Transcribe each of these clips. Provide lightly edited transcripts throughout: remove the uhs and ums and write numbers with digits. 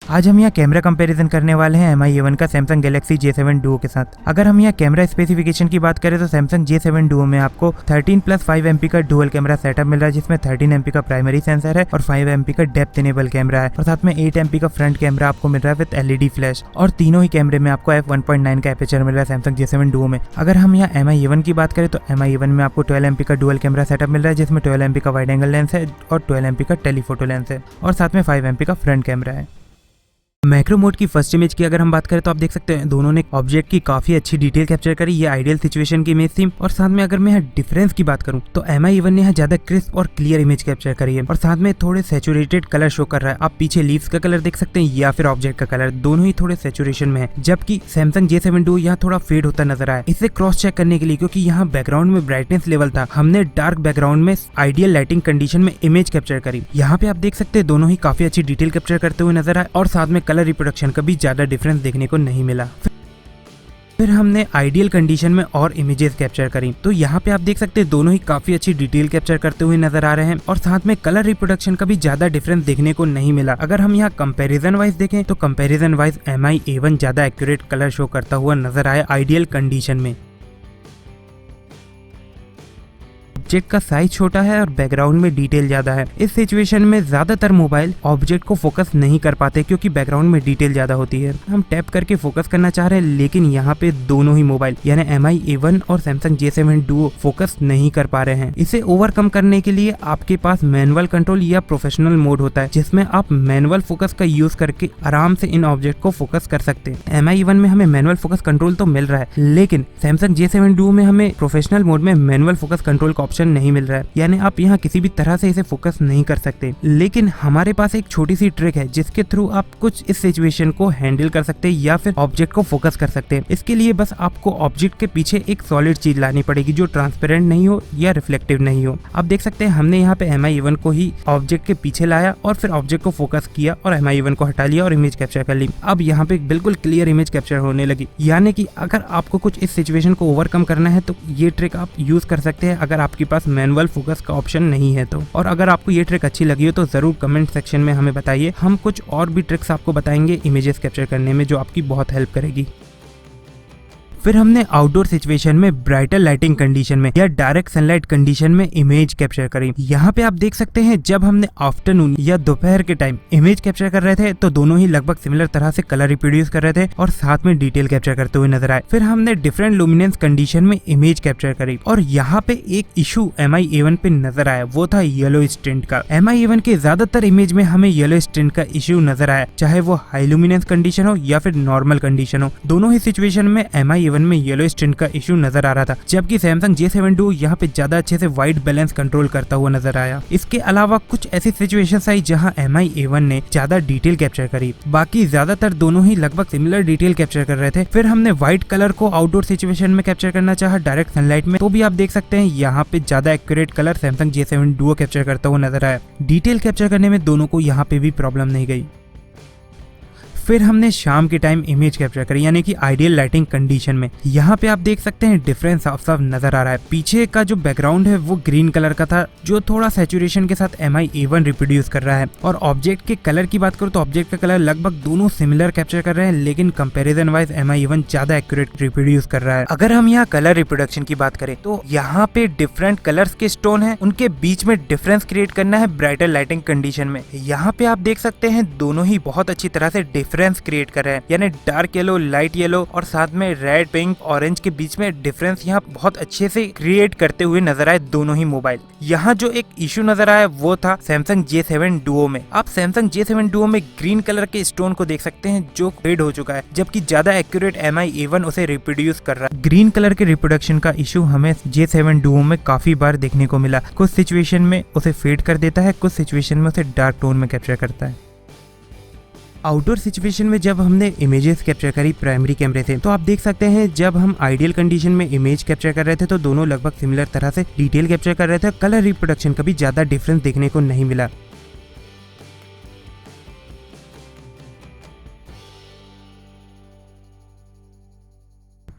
आज हम यहाँ कैमरा कंपैरिजन करने वाले हैं MI A1 का Samsung Galaxy J7 Duo के साथ। अगर हम यहाँ कैमरा स्पेसिफिकेशन की बात करें तो Samsung J7 Duo में आपको 13+5 MP का डुअल कैमरा सेटअप मिल रहा है, जिसमें 13 MP का प्राइमरी सेंसर है और 5 MP का डेप्थ इनेबल कैमरा है और साथ में 8 MP का फ्रंट कैमरा आपको मिल रहा है विद LED फ्लैश। और तीनों ही कैमरे में आपको f1.9 का एपर्चर मिल रहा है Samsung J7 Duo में। अगर हम यहाँ MI A1 की बात करें तो MI A1 में आपको 12 MP का डुअल कैमरा सेटअप मिल रहा है, जिसमें 12 MP का वाइड एंगल लेंस है और 12 MP का टेलीफोटो लेंस है और साथ में 5 MP का फ्रंट कैमरा है। मैक्रो मोड की फर्स्ट इमेज की अगर हम बात करें तो आप देख सकते हैं दोनों ने ऑब्जेक्ट की काफी अच्छी डिटेल कैप्चर करी। ये आइडियल सिचुएशन की इमेज थी। और साथ में अगर मैं यहाँ डिफरेंस की बात करूं तो MI A1 ने यहाँ ज्यादा क्रिस्प और क्लियर इमेज कैप्चर करी है और साथ में थोड़े सैचुरेटेड कलर शो कर रहा है। आप पीछे लीव्स का कलर देख सकते हैं या फिर ऑब्जेक्ट का कलर, दोनों ही थोड़े सैचुरेशन में है, जबकि Samsung J7 Duo यहाँ थोड़ा फेड होता नजर आया। इसे क्रॉस चेक करने के लिए, क्योंकि यहाँ बैकग्राउंड में ब्राइटनेस लेवल था, हमने डार्क बैकग्राउंड में आइडियल लाइटिंग कंडीशन में इमेज कैप्चर करी। यहाँ पे आप देख सकते हैं दोनों ही काफी अच्छी डिटेल कैप्चर करते हुए नजर आए और साथ में कलर रिप्रोडक्शन का भी ज्यादा डिफरेंस देखने को नहीं मिला। फिर हमने आइडियल कंडीशन में और इमेजेस कैप्चर करी, तो यहाँ पे आप देख सकते हैं दोनों ही काफी अच्छी डिटेल कैप्चर करते हुए नजर आ रहे हैं और साथ में कलर रिप्रोडक्शन का भी ज्यादा डिफरेंस देखने को नहीं मिला। अगर हम यहाँ कंपैरिजन वाइज देखें तो कंपैरिजन वाइज MI A1 ज्यादा एक्यूरेट कलर शो करता हुआ नजर आया आइडियल कंडीशन में। ऑब्जेक्ट का साइज छोटा है और बैकग्राउंड में डिटेल ज्यादा है। इस सिचुएशन में ज्यादातर मोबाइल ऑब्जेक्ट को फोकस नहीं कर पाते क्योंकि बैकग्राउंड में डिटेल ज्यादा होती है। हम टैप करके फोकस करना चाह रहे हैं, लेकिन यहाँ पे दोनों ही मोबाइल यानी MI A1 और Samsung J7 Duo फोकस नहीं कर पा रहे हैं। इसे ओवरकम करने के लिए आपके पास मैनुअल कंट्रोल या प्रोफेशनल मोड होता है, जिसमें आप मैनुअल फोकस का यूज करके आराम से इन ऑब्जेक्ट को फोकस कर सकते हैं। MI A1 में हमें मैनुअल फोकस कंट्रोल तो मिल रहा है, लेकिन Samsung J7 Duo में हमें प्रोफेशनल मोड में मैनुअल फोकस कंट्रोल का नहीं मिल रहा है, यानी आप यहाँ किसी भी तरह से इसे फोकस नहीं कर सकते। लेकिन हमारे पास एक छोटी सी ट्रिक है जिसके थ्रू आप कुछ इस सिचुएशन को हैंडल कर सकते हैं या फिर ऑब्जेक्ट को फोकस कर सकते हैं। इसके लिए बस आपको ऑब्जेक्ट के पीछे एक सॉलिड चीज लानी पड़ेगी जो ट्रांसपेरेंट नहीं हो या रिफ्लेक्टिव नहीं हो। आप देख सकते हैं हमने यहाँ पे MI A1 को ही ऑब्जेक्ट के पीछे लाया और फिर ऑब्जेक्ट को फोकस किया और MI A1 को हटा लिया और इमेज कैप्चर कर ली। अब यहाँ पे बिल्कुल क्लियर इमेज कैप्चर होने लगी, यानी कि अगर आपको कुछ इस सिचुएशन को ओवरकम करना है तो ये ट्रिक आप यूज कर सकते हैं अगर आपके पास मैनुअल फोकस का ऑप्शन नहीं है तो। और अगर आपको ये ट्रिक अच्छी लगी हो तो जरूर कमेंट सेक्शन में हमें बताइए। हम कुछ और भी ट्रिक्स आपको बताएंगे इमेजेस कैप्चर करने में जो आपकी बहुत हेल्प करेगी। फिर हमने आउटडोर सिचुएशन में ब्राइटर लाइटिंग कंडीशन में या डायरेक्ट सनलाइट कंडीशन में इमेज कैप्चर करी। यहाँ पे आप देख सकते हैं जब हमने आफ्टरनून या दोपहर के टाइम इमेज कैप्चर कर रहे थे तो दोनों ही लगभग सिमिलर तरह से कलर रिप्रोड्यूस कर रहे थे और साथ में डिटेल कैप्चर करते हुए नजर आए। फिर हमने डिफरेंट लुमिनेंस कंडीशन में इमेज कैप्चर करी और यहाँ पे एक इशू MI A1 पे नजर आया, वो था येलो स्टिंट का। MI A1 के ज्यादातर इमेज में हमें येलो स्टिंट का इशू नजर आया, चाहे वो हाई लुमिनेंस कंडीशन हो या फिर नॉर्मल कंडीशन हो। दोनों ही सिचुएशन में MI A1 में येलो स्टिंट का इशू नजर आ रहा था, जबकि Samsung J7 Duo यहाँ पे ज्यादा अच्छे से वाइट बैलेंस कंट्रोल करता हुआ नजर आया। इसके अलावा कुछ ऐसी सिचुएशंस आई जहाँ MI A1 ने ज्यादा डिटेल कैप्चर करी, बाकी ज्यादातर दोनों ही लगभग सिमिलर डिटेल कैप्चर कर रहे थे। फिर हमने व्हाइट कलर को आउटडोर सिचुएशन में कैप्चर करना चाहा डायरेक्ट सनलाइट में, तो भी आप देख सकते हैं यहाँ पे ज्यादा accurate colour Samsung J7 Duo capture करता हुआ नजर आया। डिटेल कैप्चर करने में दोनों को यहाँ पे भी प्रॉब्लम नहीं गई। फिर हमने शाम के टाइम इमेज कैप्चर करी, यानी कि आइडियल लाइटिंग कंडीशन में। यहाँ पे आप देख सकते हैं डिफरेंस साफ साफ नजर आ रहा है। पीछे का जो बैकग्राउंड है वो ग्रीन कलर का था, जो थोड़ा सैचुरेशन के साथ MI A1 रिप्रोड्यूस कर रहा है। और ऑब्जेक्ट के कलर की बात करूँ तो ऑब्जेक्ट का कलर लगभग दोनों सिमिलर कैप्चर कर रहे हैं, लेकिन कंपेरिजन वाइज MI A1 ज्यादा एक्यूरेट रिप्रोड्यूस कर रहा है। अगर हम यहाँ कलर रिप्रोडक्शन की बात करें तो यहाँ पे डिफरेंट कलर्स के स्टोन है, उनके बीच में डिफरेंस क्रिएट करना है ब्राइटर लाइटिंग कंडीशन में। यहाँ पे आप देख सकते हैं दोनों ही बहुत अच्छी तरह से डिफरेंस क्रिएट कर रहे हैं, यानी डार्क येलो, लाइट येलो और साथ में रेड, पिंक, ऑरेंज के बीच में डिफरेंस यहाँ बहुत अच्छे से क्रिएट करते हुए नजर आए दोनों ही मोबाइल। यहाँ जो एक इशू नजर आया वो था Samsung J7 Duo में। आप Samsung J7 Duo में ग्रीन कलर के स्टोन को देख सकते हैं जो फेड हो चुका है, जबकि ज्यादा एक्यूरेट MI A1 उसे रिप्रोड्यूस कर रहा है। ग्रीन कलर के रिप्रोडक्शन का इशू हमें J7 Duo में काफी बार देखने को मिला। कुछ सिचुएशन में उसे फेड कर देता है, कुछ सिचुएशन में उसे डार्क टोन में कैप्चर करता है। आउटडोर सिचुएशन में जब हमने इमेजेस कैप्चर करी प्राइमरी कैमरे से, तो आप देख सकते हैं जब हम आइडियल कंडीशन में इमेज कैप्चर कर रहे थे तो दोनों लगभग सिमिलर तरह से डिटेल कैप्चर कर रहे थे। कलर रिप्रोडक्शन का भी ज्यादा डिफरेंस देखने को नहीं मिला।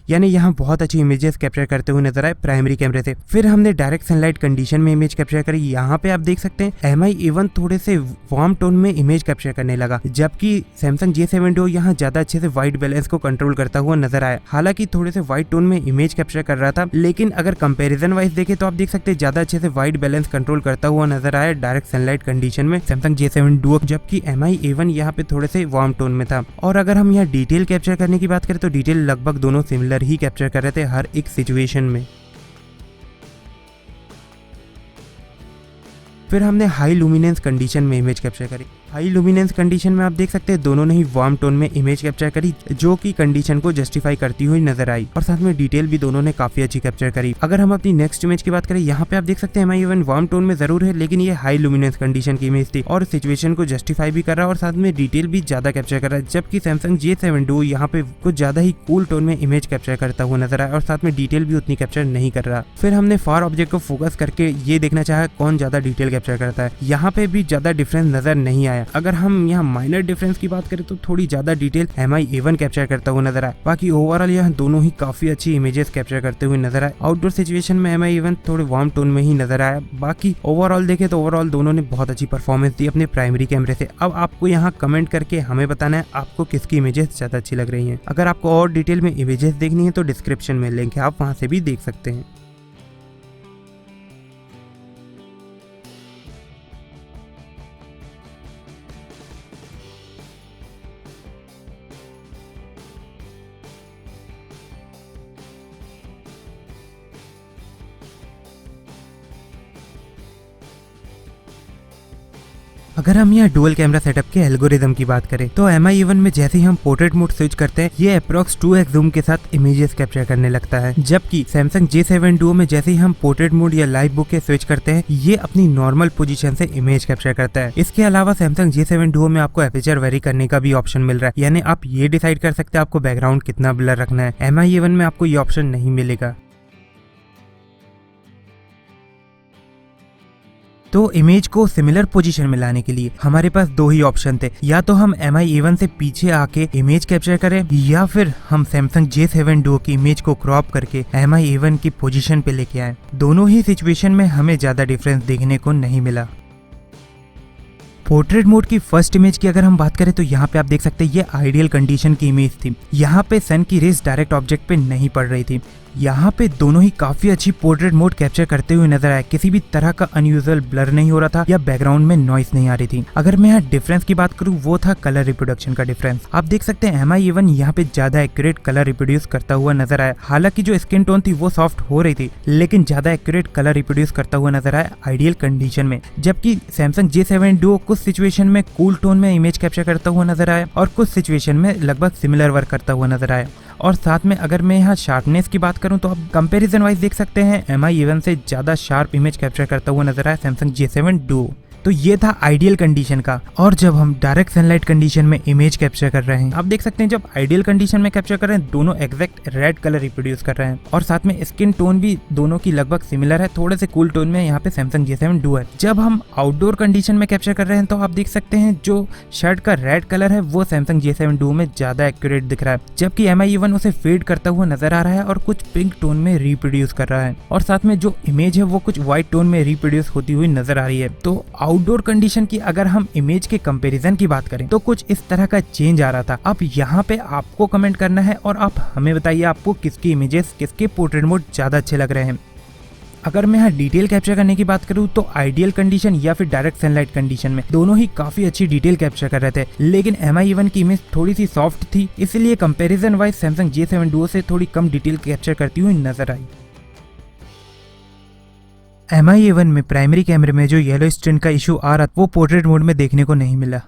यानी यहाँ बहुत अच्छी इमेजेस कैप्चर करते हुए नजर आए प्राइमरी कैमरे से। फिर हमने डायरेक्ट सनलाइट कंडीशन में इमेज कैप्चर करी। यहाँ पे आप देख सकते हैं MI-A1 थोड़े से वार्म टोन में इमेज कैप्चर करने लगा, जबकि सैमसंग J7 Duo यहाँ ज्यादा अच्छे से व्हाइट बैलेंस को कंट्रोल करता हुआ नजर आया। हालांकि थोड़े से व्हाइट टोन में इमेज कैप्चर कर रहा था, लेकिन अगर कंपैरिजन वाइज देखें तो आप देख सकते हैं ज्यादा अच्छे से व्हाइट बैलेंस कंट्रोल करता हुआ नजर आया डायरेक्ट सनलाइट कंडीशन में सैमसंग J7 Duo, जबकि MI-A1 यहाँ पे थोड़े से वार्म टोन में था। और अगर हम यहाँ डिटेल कैप्चर करने की बात करें तो डिटेल लगभग दोनों सिमिलर ही कैप्चर कर रहे थे हर एक सिचुएशन में। फिर हमने हाई लुमिनेंस कंडीशन में इमेज कैप्चर करी। हाई लुमिनेंस कंडीशन में आप देख सकते हैं दोनों ने ही वार्म टोन में इमेज कैप्चर करी, जो कि कंडीशन को जस्टिफाई करती हुई नजर आई, और साथ में डिटेल भी दोनों ने काफी अच्छी कैप्चर करी। अगर हम अपनी नेक्स्ट इमेज की बात करें, यहाँ पे आप देख सकते हैं MI-A1 वार्म टोन में जरूर है, लेकिन ये हाई लुमिनेंस कंडीशन की इमेज थी और सिचुएशन को जस्टिफाई भी कर रहा है और साथ में डिटेल भी ज्यादा कैप्चर कर रहा है, जबकि सैमसंग J7 Duo यहाँ पे कुछ ज्यादा ही कूल टोन में इमेज कैप्चर करता हुआ नजर आया और साथ में डिटेल भी उतनी कैप्चर नहीं कर रहा। फिर हमने फार ऑब्जेक्ट को फोकस करके ये देखना चाहा कौन ज्यादा डिटेल कैप्चर करता है। यहाँ पे भी ज्यादा डिफरेंस नजर नहीं आया। अगर हम यहाँ माइनर डिफरेंस की बात करें तो थोड़ी ज्यादा डिटेल MI-A1 कैप्चर करता हुआ नजर आया। बाकी ओवरऑल यहाँ दोनों ही काफी अच्छी इमेजेस कैप्चर करते हुए नजर आए। आउटडोर सिचुएशन में MI-A1 थोड़े वार्म टोन में ही नजर आया। बाकी ओवरऑल देखे तो ओवरऑल दोनों ने बहुत अच्छी परफॉर्मेंस दी अपने प्राइमरी कैमरे से। अब आपको यहाँ कमेंट करके हमें बताना है आपको किसकी इमेजेस ज्यादा अच्छी लग रही है। अगर आपको और डिटेल में इमेजेस देखनी है तो डिस्क्रिप्शन में लिंक है, आप वहाँ से भी देख सकते हैं। अगर हम यहाँ डुअल कैमरा सेटअप के एल्गोरिदम की बात करें तो MI-A1 में जैसे ही हम पोर्ट्रेट मोड स्विच करते हैं ये अप्रॉक्स 2x जूम के साथ इमेजेस कैप्चर करने लगता है, जबकि सैमसंग J7 Duo में जैसे ही हम पोर्ट्रेट मोड या लाइव बुक के स्विच करते हैं ये अपनी नॉर्मल पोजीशन से इमेज कैप्चर करता है। इसके अलावा सैमसंग J7 Duo में आपको एपर्चर वेरी करने का भी ऑप्शन मिल रहा है, यानी आप ये डिसाइड कर सकते हैं आपको बैकग्राउंड कितना ब्लर रखना है। MI-A1 में आपको ये ऑप्शन नहीं मिलेगा। तो इमेज को सिमिलर पोजीशन में लाने के लिए हमारे पास दो ही ऑप्शन थे, या तो हम MI-A1 से पीछे आके इमेज कैप्चर करें या फिर हम सैमसंग J7 Duo की इमेज को क्रॉप करके MI-A1 की पोजीशन पे लेके आए। दोनों ही सिचुएशन में हमें ज्यादा डिफरेंस देखने को नहीं मिला। पोर्ट्रेट मोड की फर्स्ट इमेज की अगर हम बात करें तो यहाँ पे आप देख सकते हैं ये आइडियल कंडीशन की इमेज थी। यहाँ पे सन की रेस डायरेक्ट ऑब्जेक्ट पे नहीं पड़ रही थी। यहाँ पे दोनों ही काफी अच्छी पोर्ट्रेट मोड कैप्चर करते हुए नजर आए। किसी भी तरह का अनयूजुअल ब्लर नहीं हो रहा था या बैकग्राउंड में नॉइस नहीं आ रही थी। अगर मैं यहाँ डिफरेंस की बात करूँ वो था कलर रिप्रोडक्शन का डिफरेंस। आप देख सकते हैं MI-A1 यहाँ पे ज्यादा एक्यूरेट कलर रिप्रोड्यूस करता हुआ नजर आया। हालांकि जो स्किन टोन थी वो सॉफ्ट हो रही थी, लेकिन ज्यादा एक्यूरेट कलर रिप्रोड्यूस करता हुआ नजर आया आइडियल कंडीशन में। जबकि सैमसंग J7 Duo कुछ सिचुएशन में कूल टोन में इमेज कैप्चर करता हुआ नजर आया और कुछ सिचुएशन में लगभग सिमिलर वर्क करता हुआ नजर आया। और साथ में अगर मैं यहाँ शार्पनेस की बात करूँ तो आप कंपैरिजन वाइज देख सकते हैं MI-A1 से ज्यादा शार्प इमेज कैप्चर करता हुआ नजर आया सैमसंग J7 Duo। तो ये था आइडियल कंडीशन का। और जब हम डायरेक्ट सनलाइट कंडीशन में इमेज कैप्चर कर रहे हैं, आप देख सकते हैं जब आइडियल कंडीशन में कैप्चर कर रहे हैं दोनों एग्जैक्ट रेड कलर रिप्रोड्यूस कर रहे हैं और साथ में स्किन टोन भी दोनों की लगभग सिमिलर है, थोड़े से कूल टोन में यहाँ पे सैमसंग J7 Duo है। जब हम आउटडोर कंडीशन में कैप्चर कर रहे हैं तो आप देख सकते हैं जो शर्ट का रेड कलर है वो सैमसंग J7 Duo में ज्यादा एक्यूरेट दिख रहा है, जबकि MI-A1 उसे फेड करता हुआ नजर आ रहा है और कुछ पिंक टोन में रिप्रोड्यूस कर रहा है और साथ में जो इमेज है वो कुछ व्हाइट टोन में रिप्रोड्यूस होती हुई नजर आ रही है। तो आउटडोर कंडीशन की अगर हम इमेज के कंपैरिजन की बात करें तो कुछ इस तरह का चेंज आ रहा था। अब यहाँ पे आपको कमेंट करना है और आप हमें बताइए आपको किसकी इमेजेस किसके पोर्ट्रेट मोड ज्यादा अच्छे लग रहे हैं। अगर मैं यहाँ डिटेल कैप्चर करने की बात करूँ तो आइडियल कंडीशन या फिर डायरेक्ट सनलाइट कंडीशन में दोनों ही काफी अच्छी डिटेल कैप्चर कर रहे थे, लेकिन MI-A1 की इमेज थोड़ी सी सॉफ्ट थी, इसलिए comparison wise Samsung J7 Duo से थोड़ी कम डिटेल कैप्चर करती हुई नजर आई। MI-A1 में प्राइमरी कैमरे में जो येलो स्ट्रिन का इशू आ रहा था वो पोर्ट्रेट मोड में देखने को नहीं मिला।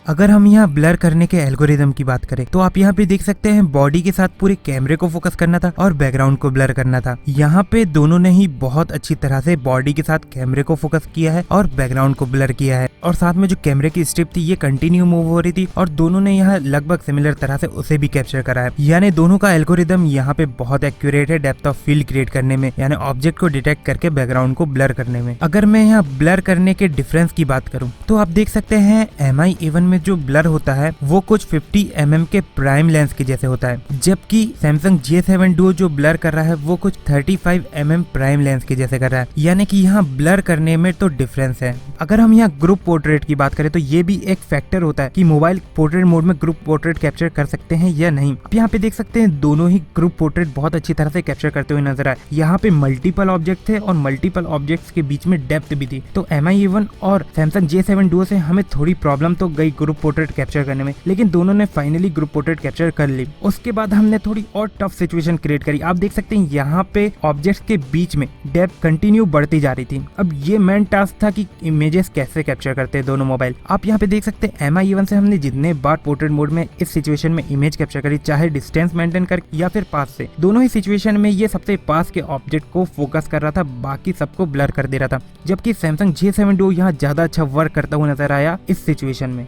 अगर हम यहाँ ब्लर करने के एल्गोरिदम की बात करें तो आप यहाँ पे देख सकते हैं बॉडी के साथ पूरे कैमरे को फोकस करना था और बैकग्राउंड को ब्लर करना था। यहाँ पे दोनों ने ही बहुत अच्छी तरह से बॉडी के साथ कैमरे को फोकस किया है और बैकग्राउंड को ब्लर किया है और साथ में जो कैमरे की स्ट्रिप थी ये कंटिन्यू मूव हो रही थी और दोनों ने यहाँ लगभग सिमिलर तरह से उसे भी कैप्चर करा है। यानी दोनों का एल्गोरिदम यहाँ पे बहुत एक्यूरेट है डेप्थ ऑफ फील्ड क्रिएट करने में, यानी ऑब्जेक्ट को डिटेक्ट करके बैकग्राउंड को ब्लर करने में। अगर मैं यहाँ ब्लर करने के डिफरेंस की बात करूँ तो आप देख सकते हैं MI-A1 में में जो ब्लर होता है वो कुछ 50 mm के प्राइम लेंस के जैसे होता है, जबकि सैमसंग J7 Duo जो ब्लर कर रहा है वो कुछ 35 mm प्राइम लेंस के जैसे कर रहा है, यानी कि यहाँ ब्लर करने में तो डिफरेंस है। अगर हम यहाँ ग्रुप पोर्ट्रेट की बात करें तो ये भी एक फैक्टर होता है कि मोबाइल पोर्ट्रेट मोड में ग्रुप पोर्ट्रेट कैप्चर कर सकते हैं या नहीं। आप यहाँ पे देख सकते हैं दोनों ही ग्रुप पोर्ट्रेट बहुत अच्छी तरह से कैप्चर करते हुए नजर आए। यहाँ पे मल्टीपल ऑब्जेक्ट थे और मल्टीपल ऑब्जेक्ट्स के बीच में डेप्थ भी थी। तो MI A1 और सैमसंग J7 Duo से हमें थोड़ी प्रॉब्लम तो गई ग्रुप पोर्ट्रेट कैप्चर करने में, लेकिन दोनों ने फाइनली ग्रुप पोर्ट्रेट कैप्चर कर ली। उसके बाद हमने थोड़ी और टफ सिचुएशन क्रिएट करी। आप देख सकते हैं यहाँ पे ऑब्जेक्ट्स के बीच में डेप्थ कंटिन्यू बढ़ती जा रही थी। अब ये मेन टास्क था कि इमेजेस कैसे कैप्चर करते हैं दोनों मोबाइल। आप यहाँ पे देख सकते हैं MI A1 से हमने जितने बार पोर्ट्रेट मोड में इस सिचुएशन में इमेज कैप्चर करी, चाहे डिस्टेंस मेंटेन कर या फिर पास से, दोनों ही सिचुएशन में ये सबसे पास के ऑब्जेक्ट को फोकस कर रहा था, बाकी सबको ब्लर कर दे रहा था। जबकि सैमसंग J7 Duo यहाँ ज्यादा अच्छा वर्क करता हुआ नजर आया इस सिचुएशन में।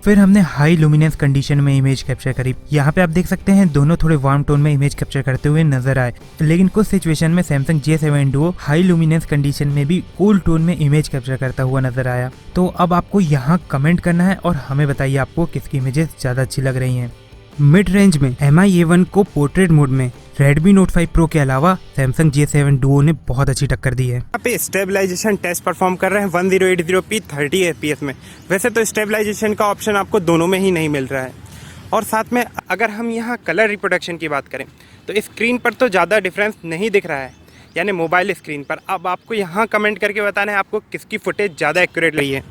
फिर हमने हाई लुमिनेंस कंडीशन में इमेज कैप्चर करी। यहाँ पे आप देख सकते हैं दोनों थोड़े वार्म टोन में इमेज कैप्चर करते हुए नजर आए, लेकिन कुछ सिचुएशन में Samsung J7 Duo high luminous condition में भी कूल टोन में इमेज कैप्चर करता हुआ नजर आया। तो अब आपको यहाँ कमेंट करना है और हमें बताइए आपको किसकी इमेजेस ज्यादा अच्छी लग रही हैं। मिड रेंज में MI A1 को पोर्ट्रेट मोड में Redmi Note 5 Pro के अलावा सैमसंग J7 Duo ने बहुत अच्छी टक्कर दी है। यहाँ पे स्टेबलाइजेशन टेस्ट परफॉर्म कर रहे हैं 1080p 30 fps में। वैसे तो स्टेबलाइजेशन का ऑप्शन आपको दोनों में ही नहीं मिल रहा है। और साथ में अगर हम यहाँ कलर रिप्रोडक्शन की बात करें तो स्क्रीन पर तो ज़्यादा डिफरेंस नहीं दिख रहा है, यानी मोबाइल स्क्रीन पर। अब आपको यहाँ कमेंट करके बताना है आपको किसकी फुटेज ज़्यादा एक्यूरेट रही है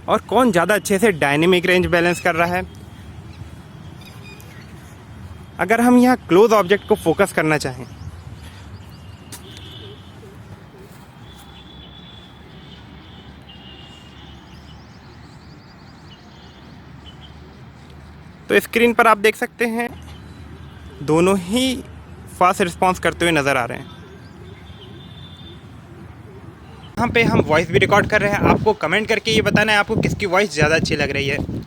और कौन ज़्यादा अच्छे से डायनेमिक रेंज बैलेंस कर रहा है। अगर हम यहाँ क्लोज ऑब्जेक्ट को फोकस करना चाहें तो स्क्रीन पर आप देख सकते हैं दोनों ही फास्ट रिस्पॉन्स करते हुए नज़र आ रहे हैं। यहाँ पे हम वॉइस भी रिकॉर्ड कर रहे हैं। आपको कमेंट करके ये बताना है आपको किसकी वॉइस ज़्यादा अच्छी लग रही है।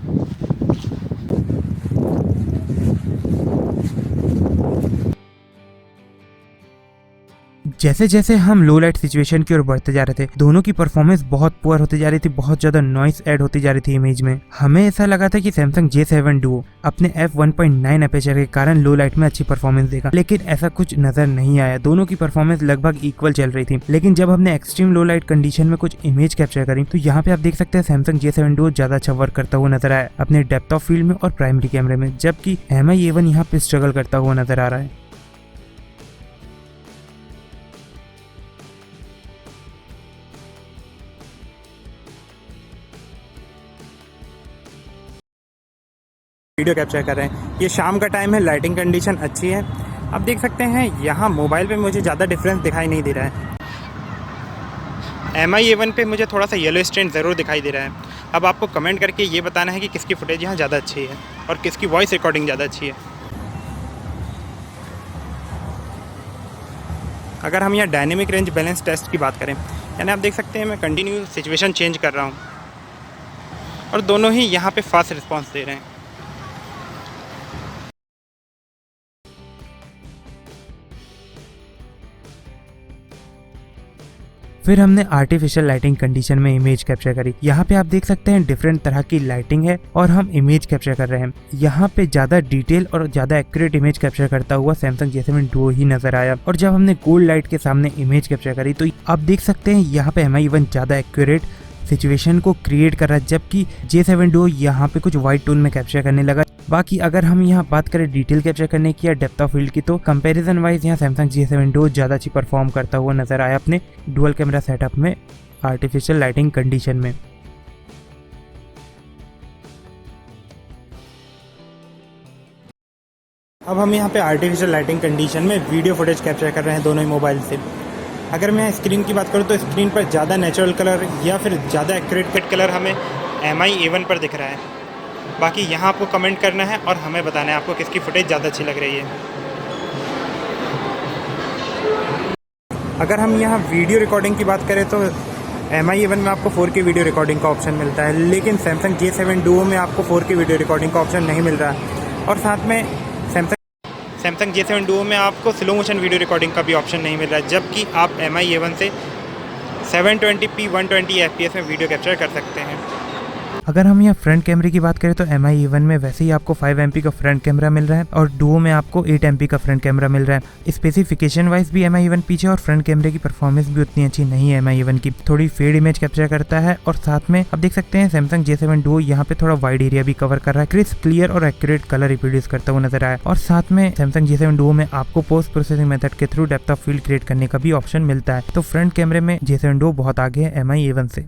जैसे जैसे हम लो लाइट सिचुएशन की ओर बढ़ते जा रहे थे, दोनों की परफॉर्मेंस बहुत पुअर होती जा रही थी, बहुत ज्यादा नॉइस ऐड होती जा रही थी इमेज में। हमें ऐसा लगा था कि सैमसंग J7 Duo अपने f1.9 अपेचर के कारण लो लाइट में अच्छी परफॉर्मेंस देगा, लेकिन ऐसा कुछ नजर नहीं आया। दोनों की परफॉर्मेंस लगभग इक्वल चल रही थी। लेकिन जब हमने एक्सट्रीम लो लाइट कंडीशन में कुछ इमेज कैप्चर करी तो यहाँ पे आप देख सकते हैं सैमसंग J7 Duo ज्यादा अच्छा वर्क करता हुआ नजर आया अपने डेप्थ ऑफ फील्ड में और प्राइमरी कैमरे में, जबकि MI A1 यहाँ पे स्ट्रगल करता हुआ नजर आ रहा है। वीडियो कैप्चर कर रहे हैं। ये शाम का टाइम है, लाइटिंग कंडीशन अच्छी है। आप देख सकते हैं यहाँ मोबाइल पे मुझे ज़्यादा डिफरेंस दिखाई नहीं दे रहा है। MI A1 पे मुझे थोड़ा सा येलो स्ट्रेन ज़रूर दिखाई दे रहा है। अब आपको कमेंट करके ये बताना है कि किसकी फुटेज यहाँ ज़्यादा अच्छी है और किसकी वॉइस रिकॉर्डिंग ज़्यादा अच्छी है। अगर हम यहाँ डायनेमिक रेंज बैलेंस टेस्ट की बात करें, यानी आप देख सकते हैं मैं कंटिन्यू सिचुएशन चेंज कर रहा हूँ और दोनों ही यहाँ पे फास्ट रिस्पॉन्स दे रहे हैं। फिर हमने आर्टिफिशियल लाइटिंग कंडीशन में इमेज कैप्चर करी। यहाँ पे आप देख सकते हैं डिफरेंट तरह की लाइटिंग है और हम इमेज कैप्चर कर रहे हैं। यहाँ पे ज्यादा डिटेल और ज्यादा एक्यूरेट इमेज कैप्चर करता हुआ सैमसंग J7 Duo ही नजर आया। और जब हमने कोल्ड लाइट के सामने इमेज कैप्चर करी तो आप देख सकते हैं यहाँ पे MI A1 ज्यादा एक्यूरेट सिचुएशन को क्रिएट कर रहा है, जबकि J7 Duo यहाँ पे कुछ व्हाइट टोन में कैप्चर करने लगा। बाकी अगर हम यहाँ बात करें डिटेल कैप्चर करने की या डेप्थ ऑफ फील्ड की, तो कंपैरिजन वाइज यहाँ सैमसंग J7 Duo ज़्यादा अच्छी परफॉर्म करता हुआ नजर आया अपने डुअल कैमरा सेटअप में आर्टिफिशियल लाइटिंग कंडीशन में। अब हम यहाँ पे आर्टिफिशियल लाइटिंग कंडीशन में वीडियो फुटेज कैप्चर कर रहे हैं दोनों ही मोबाइल से। अगर मैं स्क्रीन की बात करूँ तो स्क्रीन पर ज़्यादा नेचुरल कलर या फिर ज़्यादा एक्यूरेट कलर हमें MI A1 पर दिख रहा है। बाकी यहाँ आपको कमेंट करना है और हमें बताना है आपको किसकी फुटेज ज़्यादा अच्छी लग रही है। अगर हम यहाँ वीडियो रिकॉर्डिंग की बात करें तो MI A1 में आपको 4K वीडियो रिकॉर्डिंग का ऑप्शन मिलता है, लेकिन सैमसंग J7 Duo में आपको 4K वीडियो रिकॉर्डिंग का ऑप्शन नहीं मिल रहा। और साथ में सैमसंग J7 Duo में आपको स्लो मोशन वीडियो रिकॉर्डिंग का भी ऑप्शन नहीं मिल रहा है, जबकि आप MI A1 से 720p 120 fps में वीडियो कैप्चर कर सकते हैं। अगर हम यहाँ फ्रंट कैमरे की बात करें तो MI A1 में वैसे ही आपको 5 MP का फ्रंट कैमरा मिल रहा है और डुओ में आपको 8 MP का फ्रंट कैमरा मिल रहा है। स्पेसिफिकेशन वाइज भी MI A1 पीछे और फ्रंट कैमरे की परफॉर्मेंस भी उतनी अच्छी नहीं है MI A1 की, थोड़ी फेड इमेज कैप्चर करता है और साथ में आप देख सकते हैं सैमसंग J7 Duo यहाँ पे थोड़ा वाइड एरिया भी कवर कर रहा है, क्रिस्प क्लियर और एक्यूरेट कलर रिप्रोड्यूस करता हुआ नजर आया। और साथ में सैमसंग J7 Duo में आपको पोस्ट प्रोसेसिंग मेथड के through depth of field create करने का भी ऑप्शन मिलता है। तो फ्रंट कैमरे में J7 Duo बहुत आगे है MI A1 से।